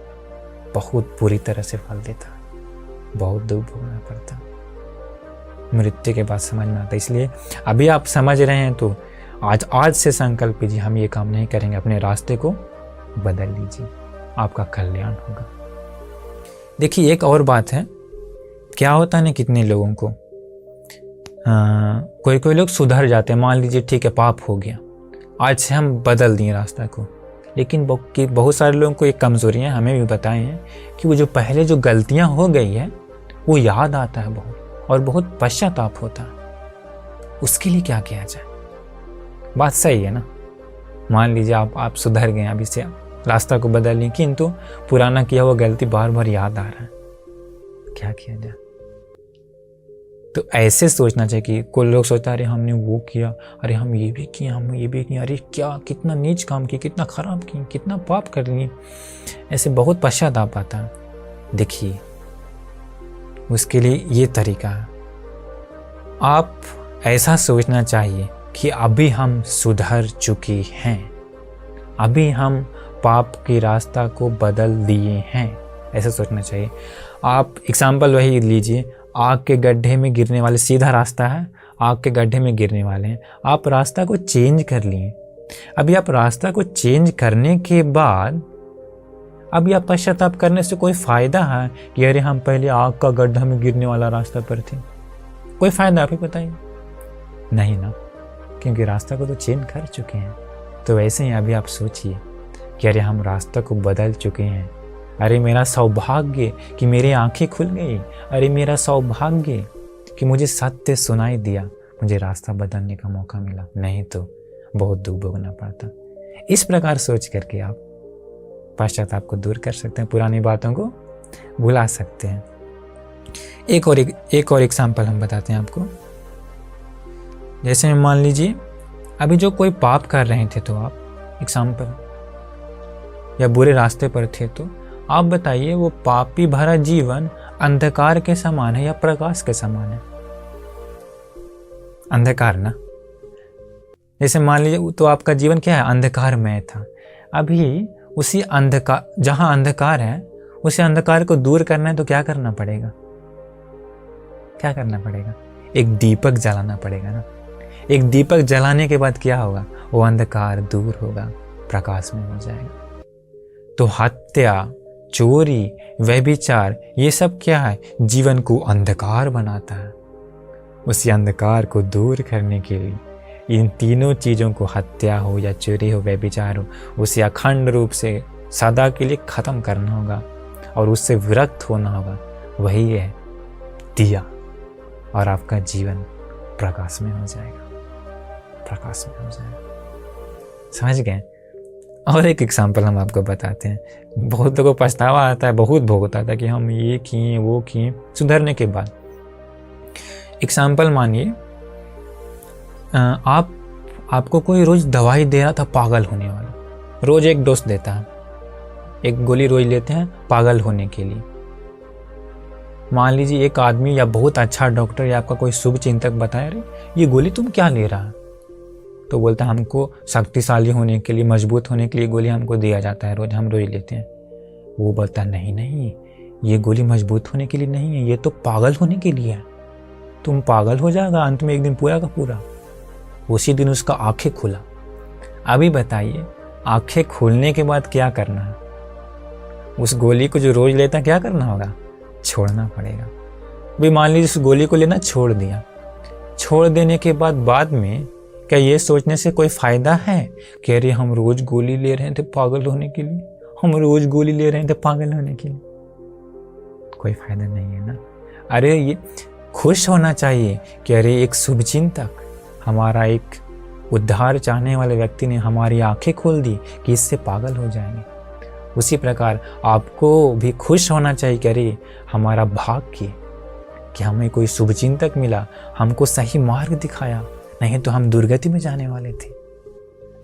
बहुत बुरी तरह से फल देता, बहुत दुख भोगना पड़ता। मृत्यु के बाद समझ में आता। इसलिए अभी आप समझ रहे हैं तो आज से संकल्प कीजिए, हम ये काम नहीं करेंगे। अपने रास्ते को बदल लीजिए, आपका कल्याण होगा। देखिए, एक और बात है, क्या होता है ना, कितने लोगों को कोई कोई लोग सुधर जाते हैं। मान लीजिए ठीक है, पाप हो गया, आज से हम बदल दिए रास्ता को, लेकिन बहुत सारे लोगों को एक कमजोरियां हमें भी बताई हैं कि वो जो पहले जो गलतियां हो गई है वो याद आता है बहुत, और बहुत पश्चाताप होता है। उसके लिए क्या किया जाए? बात सही है ना। मान लीजिए आप सुधर गए, अभी से रास्ता को बदल लें, किंतु पुराना किया हुआ गलती बार बार याद आ रहा है, क्या किया जाए? तो ऐसे सोचना चाहिए कि कोई लोग सोचता है अरे हमने वो किया, अरे हम ये भी किए, हम ये भी किए, अरे क्या कितना नीच काम किया, कितना खराब किए, कितना पाप कर लिए। ऐसे बहुत पश्चाताप आता है। देखिए, उसके लिए ये तरीका है, आप ऐसा सोचना चाहिए कि अभी हम सुधर चुके हैं, अभी हम पाप के रास्ता को बदल दिए हैं, ऐसा सोचना चाहिए। आप एग्जाम्पल वही लीजिए, आग के गड्ढे में गिरने वाले, सीधा रास्ता है, आग के गड्ढे में गिरने वाले हैं, आप रास्ता को चेंज कर लिए। अभी आप रास्ता को चेंज करने के बाद अभी आप पश्चाताप करने से कोई फायदा है कि अरे हम पहले आग का गड्ढा में गिरने वाला रास्ता पर थे? कोई फायदा आप ही बताइए? नहीं ना, क्योंकि रास्ता को तो चेंज कर चुके हैं। तो वैसे ही अभी आप सोचिए कि अरे हम रास्ता को बदल चुके हैं, अरे मेरा सौभाग्य कि मेरी आंखें खुल गई, अरे मेरा सौभाग्य कि मुझे सत्य सुनाई दिया, मुझे रास्ता बदलने का मौका मिला, नहीं तो बहुत दुख भोगना पड़ता। इस प्रकार सोच करके आप पश्चाताप को दूर कर सकते हैं, पुरानी बातों को भुला सकते हैं। एक और एग्जाम्पल हम बताते हैं आपको। जैसे मान लीजिए अभी जो कोई पाप कर रहे थे, तो आप एग्जाम्पल, या बुरे रास्ते पर थे, तो आप बताइए वो पापी भरा जीवन अंधकार के समान है या प्रकाश के समान है? अंधकार ना। जैसे मान लीजिए तो आपका जीवन क्या है? अंधकारमय था। अभी उसी अंधकार, जहां अंधकार है उसी अंधकार को दूर करना है तो क्या करना पड़ेगा? क्या करना पड़ेगा? एक दीपक जलाना पड़ेगा ना। एक दीपक जलाने के बाद क्या होगा? वो अंधकार दूर होगा, प्रकाश में हो जाएगा। तो हत्या, चोरी, व्यभिचार, ये सब क्या है? जीवन को अंधकार बनाता है। उसी अंधकार को दूर करने के लिए इन तीनों चीज़ों को, हत्या हो या चोरी हो, व्यभिचार हो, उसे अखंड रूप से सदा के लिए ख़त्म करना होगा और उससे विरक्त होना होगा। वही है दिया, और आपका जीवन प्रकाश में हो जाएगा, प्रकाश में हो जाएगा। समझ गए? और एक एग्जाम्पल हम आपको बताते हैं। बहुत लोगों को पछतावा आता है, बहुत भोगता था कि हम ये किए वो किए। सुधरने के बाद एग्जाम्पल मानिए, आपको कोई रोज़ दवाई दे रहा था पागल होने वाला। रोज़ एक डोज देता है, एक गोली रोज़ लेते हैं पागल होने के लिए। मान लीजिए एक आदमी या बहुत अच्छा डॉक्टर या आपका कोई शुभ चिंतक बताए, अरे ये गोली तुम क्या ले रहा है? तो बोलता है हमको शक्तिशाली होने के लिए, मजबूत होने के लिए गोली हमको दिया जाता है, रोज़ हम रोज़ लेते हैं। वो बोलता नहीं नहीं, ये गोली मजबूत होने के लिए नहीं है, ये तो पागल होने के लिए है। तुम पागल हो जाएगा अंत में एक दिन पूरा का पूरा। उसी दिन उसका आंखें खुला। अभी बताइए, आंखें खोलने के बाद क्या करना है? उस गोली को जो रोज लेता क्या करना होगा? छोड़ना पड़ेगा। अभी मान लीजिए उस गोली को लेना छोड़ दिया, छोड़ देने के बाद में क्या ये सोचने से कोई फायदा है कि अरे हम रोज गोली ले रहे थे पागल होने के लिए, हम रोज गोली ले रहे थे पागल होने के लिए? कोई फायदा नहीं है ना। अरे ये खुश होना चाहिए कि अरे एक शुभचिंतक, हमारा एक उद्धार चाहने वाले व्यक्ति ने हमारी आंखें खोल दी कि इससे पागल हो जाएंगे। उसी प्रकार आपको भी खुश होना चाहिए कि अरे हमारा भाग्य कि हमें कोई शुभचिंतक मिला, हमको सही मार्ग दिखाया, नहीं तो हम दुर्गति में जाने वाले थे।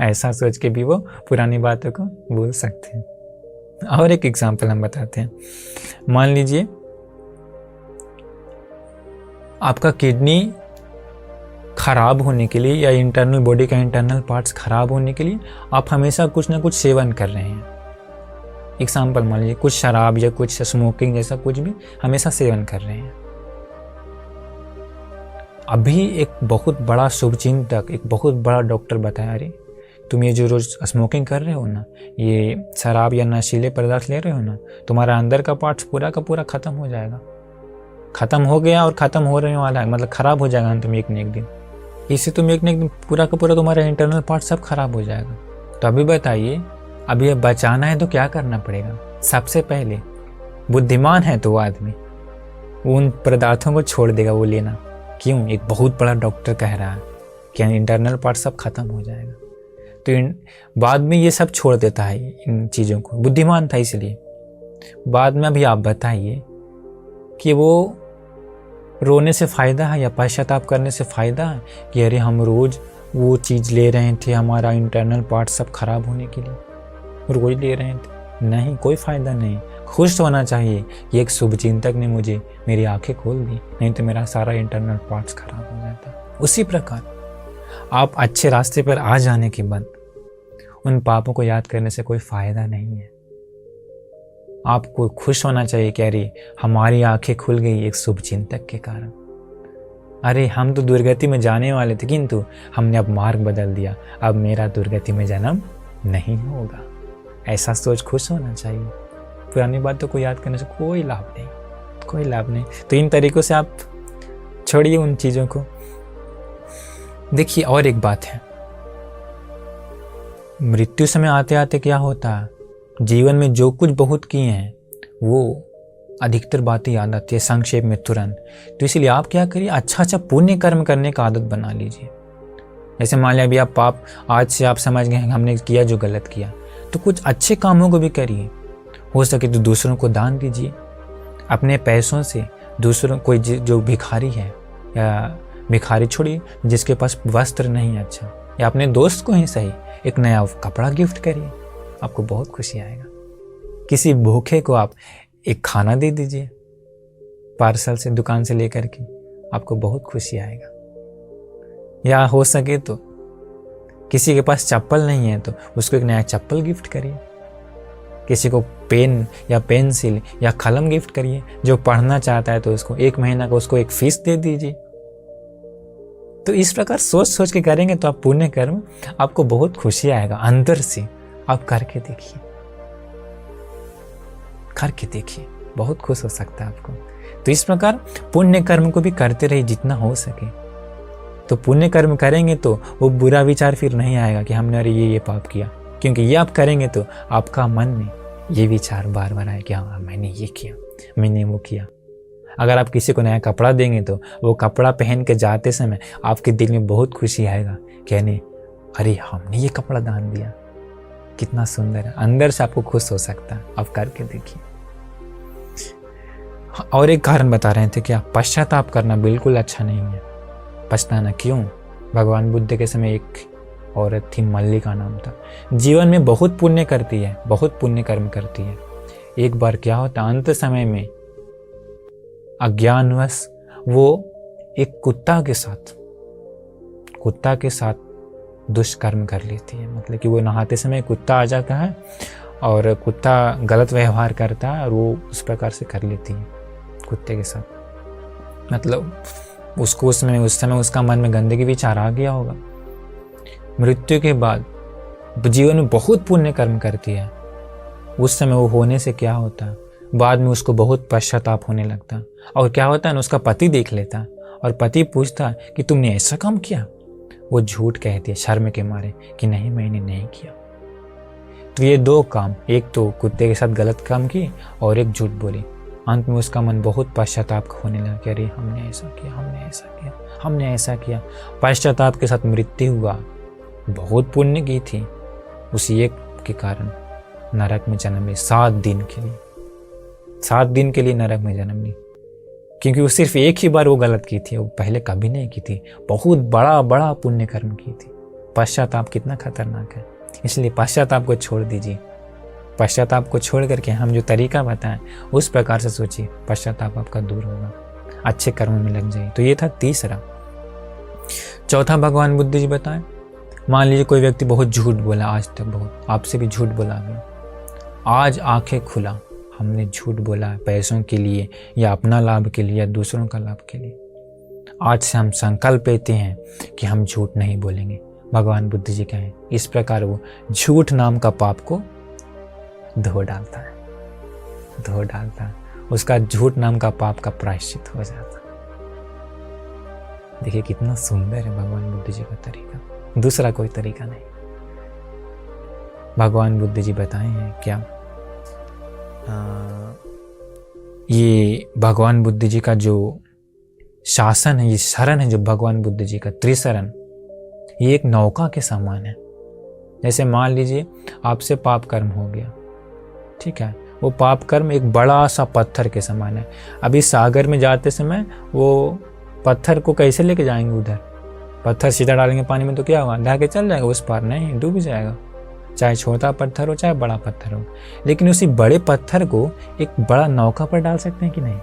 ऐसा सोच के भी वो पुरानी बातों को बोल सकते हैं। और एक एग्जाम्पल हम बताते हैं। मान लीजिए आपका किडनी खराब होने के लिए या इंटरनल बॉडी का इंटरनल पार्ट्स खराब होने के लिए आप हमेशा कुछ ना कुछ सेवन कर रहे हैं। एग्जाम्पल मान लीजिए कुछ शराब या कुछ स्मोकिंग जैसा कुछ भी हमेशा सेवन कर रहे हैं। अभी एक बहुत बड़ा शुभचिंतक, एक बहुत बड़ा डॉक्टर बताया, अरे तुम ये जो रोज स्मोकिंग कर रहे हो ना, ये शराब या नशीले पदार्थ ले रहे हो ना, तुम्हारा अंदर का पार्ट्स पूरा का पूरा खत्म हो जाएगा, खत्म हो गया और खत्म हो रहे वाला है, मतलब खराब हो जाएगा अंत में एक न एक दिन। इससे तुम एक न एक दिन पूरा का पूरा तुम्हारा इंटरनल पार्ट सब खराब हो जाएगा। तो अभी बताइए, अभी ये बचाना है तो क्या करना पड़ेगा? सबसे पहले बुद्धिमान है तो वो आदमी उन पदार्थों को छोड़ देगा वो लेना। क्यों? एक बहुत बड़ा डॉक्टर कह रहा है कि इंटरनल पार्ट सब खत्म हो जाएगा, तो बाद में ये सब छोड़ देता है इन चीज़ों को। बुद्धिमान था इसलिए। बाद में अभी आप बताइए कि वो रोने से फ़ायदा है या पश्चाताप करने से फ़ायदा है कि अरे हम रोज़ वो चीज़ ले रहे थे, हमारा इंटरनल पार्ट सब खराब होने के लिए रोज़ ले रहे थे? नहीं, कोई फ़ायदा नहीं। खुश होना चाहिए कि एक शुभचिंतक ने मुझे मेरी आंखें खोल दी, नहीं तो मेरा सारा इंटरनल पार्ट्स खराब हो जाता। उसी प्रकार आप अच्छे रास्ते पर आ जाने के बाद उन पापों को याद करने से कोई फ़ायदा नहीं है। आपको खुश होना चाहिए कि अरे हमारी आंखें खुल गई एक शुभचिंतक के कारण। अरे हम तो दुर्गति में जाने वाले थे, किंतु हमने अब मार्ग बदल दिया, अब मेरा दुर्गति में जन्म नहीं होगा। ऐसा सोच खुश होना चाहिए। पुरानी बातों को याद करने से कोई लाभ नहीं, कोई लाभ नहीं। तो इन तरीकों से आप छोड़िए उन चीज़ों को। देखिए और एक बात है, मृत्यु समय आते आते क्या होता है, जीवन में जो कुछ बहुत किए हैं वो अधिकतर बातें याद आती है संक्षेप में तुरंत। तो इसलिए आप क्या करिए, अच्छा पुण्य कर्म करने का आदत बना लीजिए। जैसे मान लिया अभी आप पाप, आज से आप समझ गए हमने किया जो गलत किया, तो कुछ अच्छे कामों को भी करिए। हो सके तो दूसरों को दान दीजिए। अपने पैसों से दूसरों, कोई जो भिखारी है या भिखारी छोड़िए जिसके पास वस्त्र नहीं है अच्छा, या अपने दोस्त को ही सही एक नया कपड़ा गिफ्ट करिए, आपको बहुत खुशी आएगा। किसी भूखे को आप एक खाना दे दीजिए पार्सल से, दुकान से लेकर के, आपको बहुत खुशी आएगा। या हो सके तो किसी के पास चप्पल नहीं है तो उसको एक नया चप्पल गिफ्ट करिए। किसी को पेन या पेंसिल या कलम गिफ्ट करिए। जो पढ़ना चाहता है तो उसको 1 महीना का उसको एक फीस दे दीजिए। तो इस प्रकार सोच सोच के करेंगे तो आप पुण्य कर्म, आपको बहुत खुशी आएगा अंदर से। आप करके देखिए, करके देखिए, बहुत खुश हो सकता है आपको। तो इस प्रकार पुण्य कर्म को भी करते रहिए जितना हो सके। तो पुण्य कर्म करेंगे तो वो बुरा विचार फिर नहीं आएगा कि हमने अरे ये पाप किया, क्योंकि ये आप करेंगे तो आपका मन में ये विचार बार बार आए कि हाँ मैंने ये किया, मैंने वो किया। अगर आप किसी को नया कपड़ा देंगे तो वो कपड़ा पहन के जाते समय आपके दिल में बहुत खुशी आएगा, कहने अरे हमने ये कपड़ा दान दिया, कितना सुंदर है, अंदर से आपको खुश हो सकता है। आप करके देखिए। और एक कारण बता रहे थे क्या, पश्चाताप करना बिल्कुल अच्छा नहीं है। पछताना क्यों? भगवान बुद्ध के समय एक औरत थी, मल्लिका नाम था, जीवन में बहुत पुण्य करती है, बहुत पुण्य कर्म करती है। एक बार क्या होता, अंत समय में अज्ञानवश वो एक कुत्ता के साथ दुष्कर्म कर लेती है। मतलब कि वो नहाते समय कुत्ता आ जाता है और कुत्ता गलत व्यवहार करता है और वो उस प्रकार से कर लेती है कुत्ते के साथ। मतलब उसको उस समय उसका मन में गंदगी विचार आ गया होगा। मृत्यु के बाद जीवन में बहुत पुण्य कर्म करती है। उस समय वो होने से क्या होता है, बाद में उसको बहुत पश्चाताप होने लगता है। और क्या होता है ना, उसका पति देख लेता है और पति पूछता है कि तुमने ऐसा काम किया। वो झूठ कहती है शर्म के मारे कि नहीं मैंने नहीं किया। तो ये दो काम, एक तो कुत्ते के साथ गलत काम की और एक झूठ बोली। अंत में उसका मन बहुत पश्चाताप होने लगा कि अरे हमने ऐसा किया, हमने ऐसा किया। पश्चाताप के साथ मृत्यु हुआ। बहुत पुण्य की थी, उसी एक के कारण नरक में जन्म ली 7 दिन के लिए नरक में जन्म ली। क्योंकि वो सिर्फ एक ही बार वो गलत की थी, वो पहले कभी नहीं की थी। बहुत बड़ा पुण्य कर्म की थी। पश्चाताप कितना खतरनाक है, इसलिए पश्चाताप को छोड़ दीजिए। पश्चाताप को छोड़ करके हम जो तरीका बताएं उस प्रकार से सोचिए, पश्चाताप आपका दूर होगा, अच्छे कर्मों में लग जाइए। तो ये था तीसरा। चौथा भगवान बुद्ध जी बताएं, मान लीजिए कोई व्यक्ति बहुत झूठ बोला, आज तक बहुत आपसे भी झूठ बोला गया, आज आंखें खुला, हमने झूठ बोला पैसों के लिए या अपना लाभ के लिए या दूसरों का लाभ के लिए। आज से हम संकल्प लेते हैं कि हम झूठ नहीं बोलेंगे। भगवान बुद्ध जी कहें इस प्रकार वो झूठ नाम का पाप को धो डालता है। उसका झूठ नाम का पाप का प्रायश्चित हो जाता है। देखिए कितना सुंदर है भगवान बुद्ध जी का तरीका, दूसरा कोई तरीका नहीं। भगवान बुद्ध जी बताए हैं क्या, ये भगवान बुद्ध जी का जो शासन है, ये शरण है जो भगवान बुद्ध जी का त्रिशरण, ये एक नौका के समान है। जैसे मान लीजिए आपसे पाप कर्म हो गया, ठीक है, वो पाप कर्म एक बड़ा सा पत्थर के समान है। अभी सागर में जाते समय वो पत्थर को कैसे लेके जाएंगे उधर? पत्थर सीधा डालेंगे पानी में तो क्या होगा, ढह के चल जाएगा उस पार? नहीं, डूब जाएगा, चाहे छोटा पत्थर हो चाहे बड़ा पत्थर हो। लेकिन उसी बड़े पत्थर को एक बड़ा नौका पर डाल सकते हैं कि नहीं?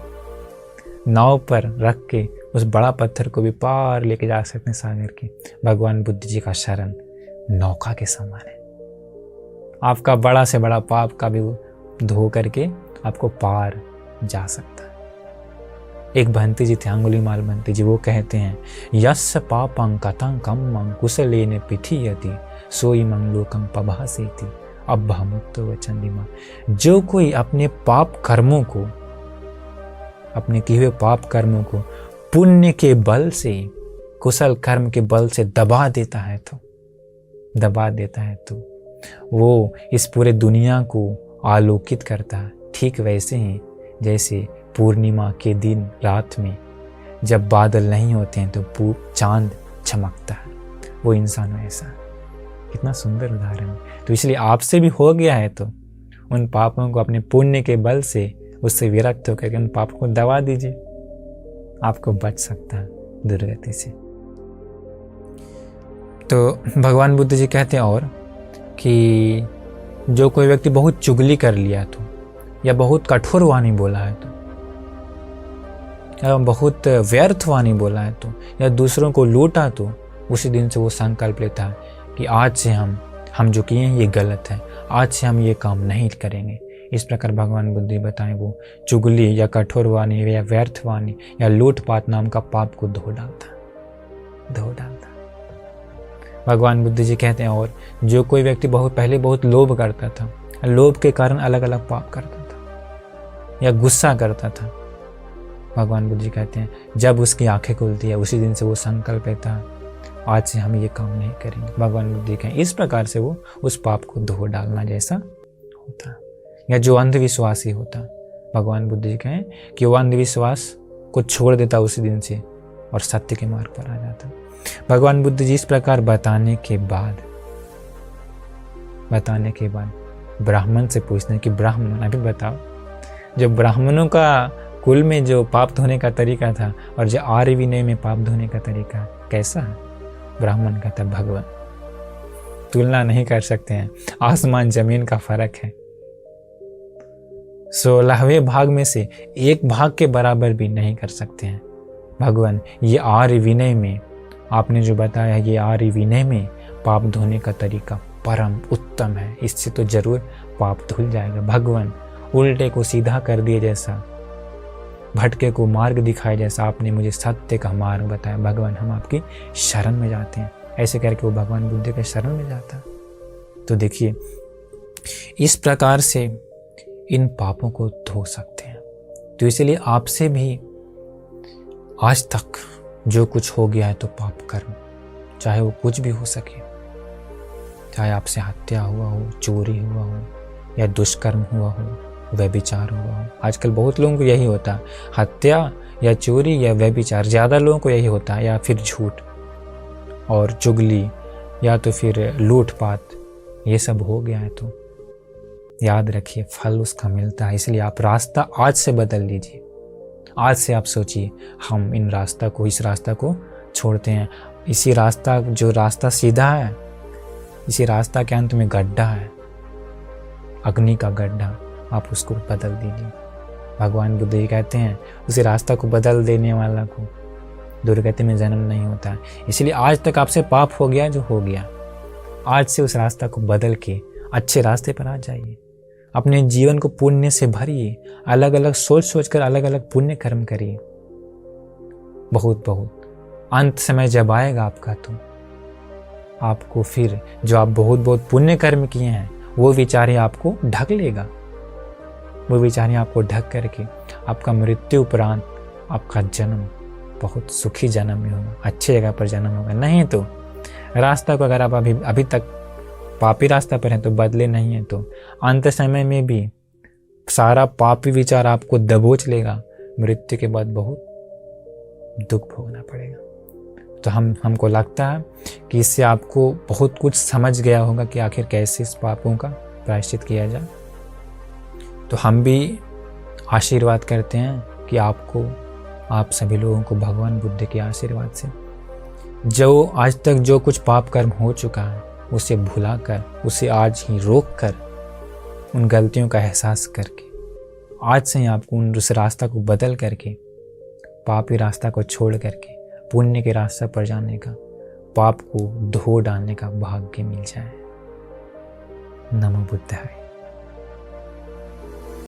नाव पर रख के उस बड़ा पत्थर को भी पार लेके जा सकते हैं सागर के। भगवान बुद्ध जी का शरण नौका के समान है। आपका बड़ा से बड़ा पाप का भी वो धो करके आपको पार जा सकता है। एक भंती जी थे, अंगुलीमाल भंती जी, वो कहते हैं यस्य पापं कथं कुशलेन पिथीयति सोई मंगलोकं पभासेति अब्बहमुक्तो वचंदिमा। जो कोई अपने पाप कर्मों को, अपने किए हुए पाप कर्मों को पुण्य के बल से, कुशल कर्म के बल से दबा देता है तो वो इस पूरे दुनिया को आलोकित करता है। ठीक वैसे ही जैसे पूर्णिमा के दिन रात में जब बादल नहीं होते हैं तो चांद चमकता है, वो इंसान ऐसा। कितना सुंदर उदाहरण है। तो इसलिए आपसे भी हो गया है तो उन पापों को अपने पुण्य के बल से उससे विरक्त होकर उन पापों को दबा दीजिए, आपको बच सकता है दुर्गति से। तो भगवान बुद्ध जी कहते हैं और कि जो कोई व्यक्ति बहुत चुगली कर लिया तो, या बहुत कठोर वाणी बोला है तो, या बहुत व्यर्थ वाणी बोला है तो, या दूसरों को लूटा तो, उसी दिन से वो संकल्प लेता है कि आज से हम जो किए हैं ये गलत है, आज से हम ये काम नहीं करेंगे। इस प्रकार भगवान बुद्ध बताएं वो चुगली या कठोर वाणी या व्यर्थ वाणी या लूटपाट नाम का पाप को धो डालता। भगवान बुद्ध जी कहते हैं और जो कोई व्यक्ति पहले बहुत लोभ करता था, लोभ के कारण अलग अलग पाप करता था, या गुस्सा करता था, भगवान बुद्ध जी कहते हैं जब उसकी आंखें खुलती है उसी दिन से वो संकल्प लेता है आज से हम ये काम नहीं करेंगे। भगवान बुद्ध जी कहें इस प्रकार से वो उस पाप को धो डालना जैसा होता। या जो अंधविश्वासी होता, भगवान बुद्ध जी कहें कि वो अंधविश्वास को छोड़ देता उसी दिन से और सत्य के मार्ग पर आ जाता। भगवान बुद्ध जी इस प्रकार बताने के बाद ब्राह्मण से पूछते हैं कि ब्राह्मण अभी बताओ, जो ब्राह्मणों का कुल में जो पाप धोने का तरीका था और जो आर्य विनय में पाप धोने का तरीका कैसा है? ब्राह्मण कहता भगवान तुलना नहीं कर सकते हैं, आसमान जमीन का फर्क है। 16वें भाग में से 1 भाग के बराबर भी नहीं कर सकते हैं। भगवान ये आर्य विनय में आपने जो बताया ये आर्य विनय में पाप धोने का तरीका परम उत्तम है, इससे तो जरूर पाप धुल जाएगा। भगवान उल्टे को सीधा कर दिए जैसा, भटके को मार्ग दिखाए जैसा आपने मुझे सत्य का मार्ग बताया। भगवान हम आपकी शरण में जाते हैं। ऐसे करके वो भगवान बुद्ध के शरण में जाता। तो देखिए इस प्रकार से इन पापों को धो सकते हैं। तो इसलिए आपसे भी आज तक जो कुछ हो गया है तो पाप कर्म, चाहे वो कुछ भी हो सके, चाहे आपसे हत्या हुआ हो, चोरी हुआ हो या दुष्कर्म हुआ हो, व्यभिचार हुआ हो। आजकल बहुत लोगों को यही होता है, हत्या या चोरी या व्यभिचार, ज़्यादा लोगों को यही होता है, या फिर झूठ और चुगली या तो फिर लूटपाट, ये सब हो गया है तो याद रखिए फल उसका मिलता है। इसलिए आप रास्ता आज से बदल लीजिए। आज से आप सोचिए हम इस रास्ता को छोड़ते हैं। इसी रास्ता जो रास्ता सीधा है, इसी रास्ता के अंत में गड्ढा है, अग्नि का गड्ढा, आप उसको बदल दीजिए। भगवान बुद्ध जी कहते हैं उसी रास्ता को बदल देने वाला को दुर्गति में जन्म नहीं होता है। इसलिए आज तक आपसे पाप हो गया जो हो गया, आज से उस रास्ता को बदल के अच्छे रास्ते पर आ जाइए। अपने जीवन को पुण्य से भरिए, अलग अलग सोच कर अलग अलग पुण्य कर्म करिए। बहुत अंत समय जब आएगा आपका तो आपको फिर जो आप बहुत पुण्य कर्म किए हैं वो विचार ही आपको ढक लेगा। वो विचार ही आपको ढक करके आपका मृत्यु उपरांत आपका जन्म बहुत सुखी जन्म में होगा, अच्छी जगह पर जन्म होगा। नहीं तो रास्ता को अगर आप अभी तक पापी रास्ता पर हैं तो बदले नहीं है तो अंत समय में भी सारा पापी विचार आपको दबोच लेगा। मृत्यु के बाद बहुत दुख भोगना पड़ेगा। तो हमको लगता है कि इससे आपको बहुत कुछ समझ गया होगा कि आखिर कैसे इस पापों का प्रायश्चित किया जाए। तो हम भी आशीर्वाद करते हैं कि आप सभी लोगों को भगवान बुद्ध के आशीर्वाद से जो आज तक जो कुछ पाप कर्म हो चुका है उसे भुलाकर, उसे आज ही रोक कर, उन गलतियों का एहसास करके आज से ही आपको उस रास्ता को बदल करके, पापी रास्ता को छोड़ करके पुण्य के रास्ते पर जाने का, पाप को धो डालने का भाग्य मिल जाए। नमो बुद्धाय।